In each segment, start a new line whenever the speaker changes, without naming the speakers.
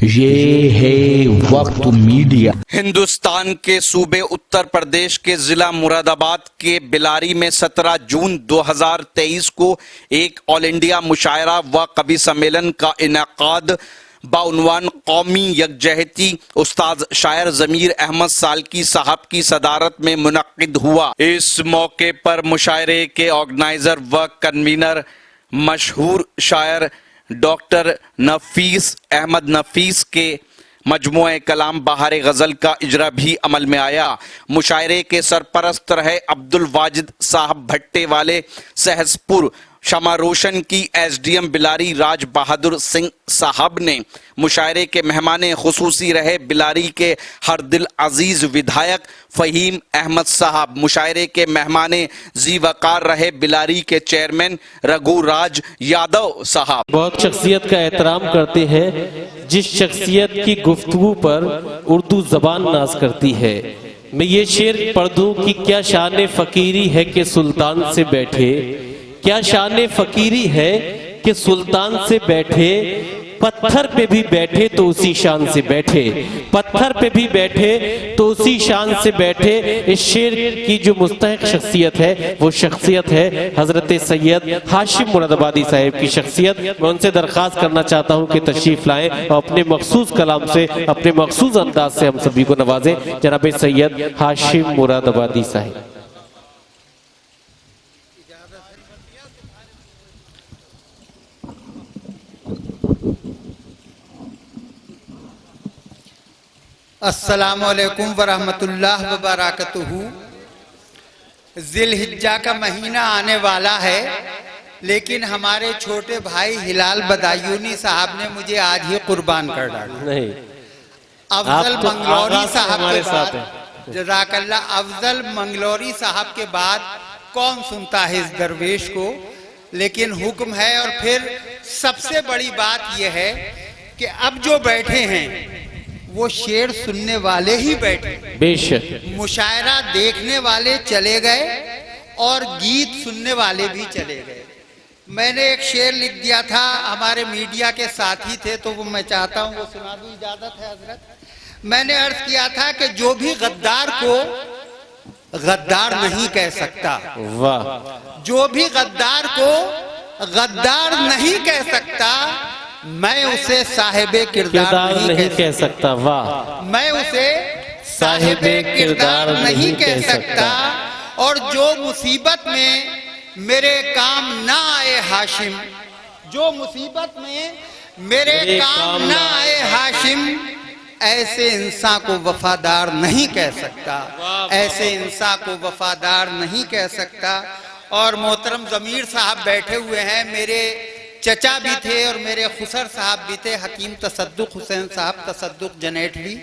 یہ ہے وقت میڈیا۔
ہندوستان کے صوبے اتر پردیش کے ضلع مراد آباد کے بلاری میں 17 جون 2023 کو ایک آل انڈیا مشاعرہ و کوی سمیلن کا انعقاد بعنوان قومی یکجہتی استاد شاعر ضمیر احمد سالکی صاحب کی صدارت میں منعقد ہوا۔ اس موقع پر مشاعرے کے آرگنائزر و کنوینر مشہور شاعر ڈاکٹر نفیس احمد نفیس کے مجموعہ کلام بہار غزل کا اجرا بھی عمل میں آیا۔ مشاعرے کے سرپرست رہے عبد الواجد صاحب بھٹے والے سہسپور۔ شمع روشن کی ایس ڈی ایم بلاری راج بہادر سنگھ صاحب نے۔ مشاعرے کے مہمان خصوصی رہے بلاری کے ہر دل عزیز ودھائک فہیم احمد صاحب۔ مشاعرے کے مہمان ذی وقار رہے بلاری کے چیئرمین رگھو راج یادو صاحب۔
بہت شخصیت کا احترام کرتے ہیں جس شخصیت کی گفتگو پر اردو زبان ناز کرتی ہے۔ میں یہ شعر پڑھ دوں کہ کیا شان فقیری ہے کہ سلطان سے بیٹھے، کیا شان فقیری ہے کہ سلطان سے بیٹھے، پتھر پہ بھی بیٹھے تو اسی شان سے بیٹھے، پتھر پہ بھی بیٹھے تو اسی شان سے بیٹھے۔ اس شعر کی جو مستحق شخصیت ہے وہ شخصیت ہے حضرت سید ہاشم مراد آبادی صاحب کی شخصیت۔ میں ان سے درخواست کرنا چاہتا ہوں کہ تشریف لائیں اور اپنے مخصوص کلام سے، اپنے مخصوص انداز سے ہم سبھی کو نوازیں۔ جناب سید ہاشم مراد آبادی صاحب۔
السلام علیکم ورحمۃ اللہ وبرکاتہ۔ ذی الحجہ کا مہینہ آنے والا ہے، لیکن ہمارے چھوٹے بھائی ہلال بدایونی صاحب نے مجھے آج ہی قربان کر ڈالا۔ افضل منگلوری صاحب کے بعد، جزاک اللہ، افضل منگلوری صاحب کے بعد کون سنتا ہے اس درویش کو، لیکن حکم ہے۔ اور پھر سب سے بڑی بات یہ ہے کہ اب جو بیٹھے ہیں وہ شعر سننے والے ہی بیٹھے،
بے شک
مشاعرہ دیکھنے والے چلے گئے اور گیت سننے والے بھی چلے گئے۔ میں نے ایک شعر لکھ دیا تھا، ہمارے میڈیا کے ساتھی تھے تو وہ میں چاہتا ہوں وہ سنا دوں، اجازت ہے حضرت؟ میں نے عرض کیا تھا کہ جو بھی غدار کو غدار نہیں کہہ سکتا، جو بھی غدار کو غدار نہیں کہہ سکتا، میں اسے صاحب کردار نہیں کہہ سکتا۔ واہ! میں اسے صاحب کردار نہیں کہہ سکتا۔ اور جو مصیبت میں میرے کام نہ آئے ہاشم، جو مصیبت میں میرے کام نہ آئے ہاشم، ایسے انسان کو وفادار نہیں کہہ سکتا، ایسے انسان کو وفادار نہیں کہہ سکتا۔ اور محترم ضمیر صاحب بیٹھے ہوئے ہیں، میرے چچا بھی تھے اور میرے خسر صاحب بھی تھے، حکیم تصدق حسین صاحب تصدق جنیٹ بھی۔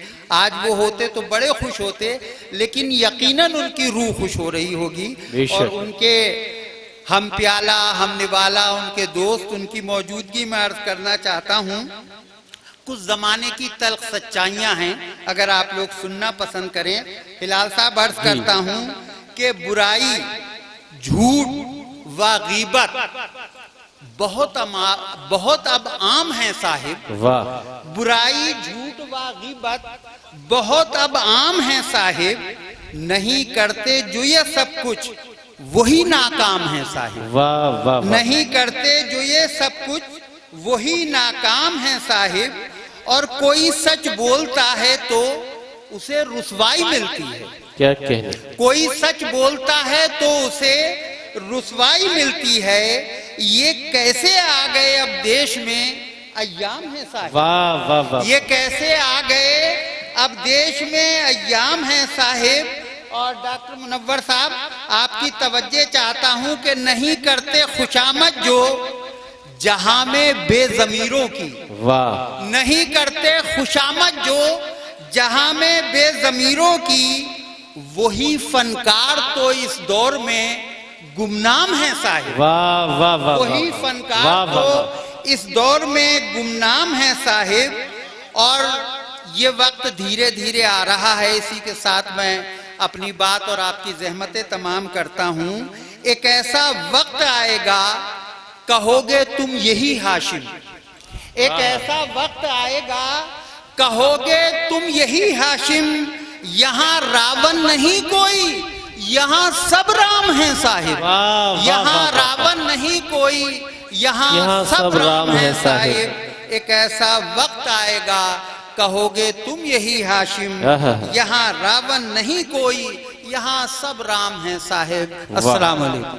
آج وہ ہوتے تو بڑے خوش ہوتے، لیکن یقیناً ان کی روح خوش ہو رہی ہوگی۔ اور ان کے ہم پیالہ، ہم نوالا، ان کے دوست، ان کی موجودگی میں عرض کرنا چاہتا ہوں، کچھ زمانے کی تلخ سچائیاں ہیں، اگر آپ لوگ سننا پسند کریں۔ ہلال صاحب، عرض کرتا ہوں کہ برائی، جھوٹ و غیبت بہت اب عام ہیں صاحب۔ برائی، جھوٹ و غیبت بہت اب عام ہیں صاحب، نہیں کرتے جو یہ سب کچھ وہی ناکام ہیں صاحب، نہیں کرتے جو یہ سب کچھ وہی ناکام ہیں صاحب۔ اور کوئی سچ بولتا ہے تو اسے رسوائی ملتی ہے،
کیا کہنے،
کوئی سچ بولتا ہے تو اسے رسوائی ملتی ہے۔ یہ کیسے آ گئے اب دیش میں ایام ہیں صاحب، یہ کیسے آ گئے اب دیش میں ایام ہیں صاحب۔ اور ڈاکٹر منور صاحب، آپ کی توجہ چاہتا ہوں کہ نہیں کرتے خوشامد جو جہاں میں بے ضمیروں کی، نہیں کرتے خوشامد جو جہاں میں بے ضمیروں کی، وہی فنکار تو اس دور میں گمنام ہیں صاحب، وہی فنکار تو اس دور میں گمنام ہیں صاحب۔ اور یہ وقت دھیرے دھیرے آ رہا ہے، اسی کے ساتھ میں اپنی بات اور آپ کی زحمتیں تمام کرتا ہوں۔ ایک ایسا وقت آئے گا کہو گے تم یہی ہاشم، ایک ایسا وقت آئے گا کہو گے تم یہی ہاشم، یہاں راون نہیں کوئی، یہاں سب رام ہیں صاحب، یہاں راون نہیں کوئی، یہاں سب رام ہیں صاحب۔ ایک ایسا وقت آئے گا کہو گے تم یہی ہاشم، یہاں راون نہیں کوئی، یہاں سب رام ہیں صاحب۔ السلام علیکم۔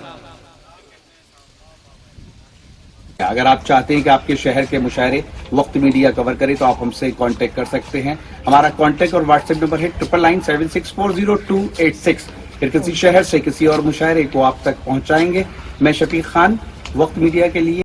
اگر آپ چاہتے ہیں کہ آپ کے شہر کے مشاعرے وقت میڈیا کور کرے تو آپ ہم سے کانٹیکٹ کر سکتے ہیں۔ ہمارا کانٹیکٹ اور واٹس ایپ نمبر ہے 9997640286۔ پھر کسی شہر سے کسی اور مشاعرے کو آپ تک پہنچائیں گے۔ میں شفیق خان، وقت میڈیا کے لیے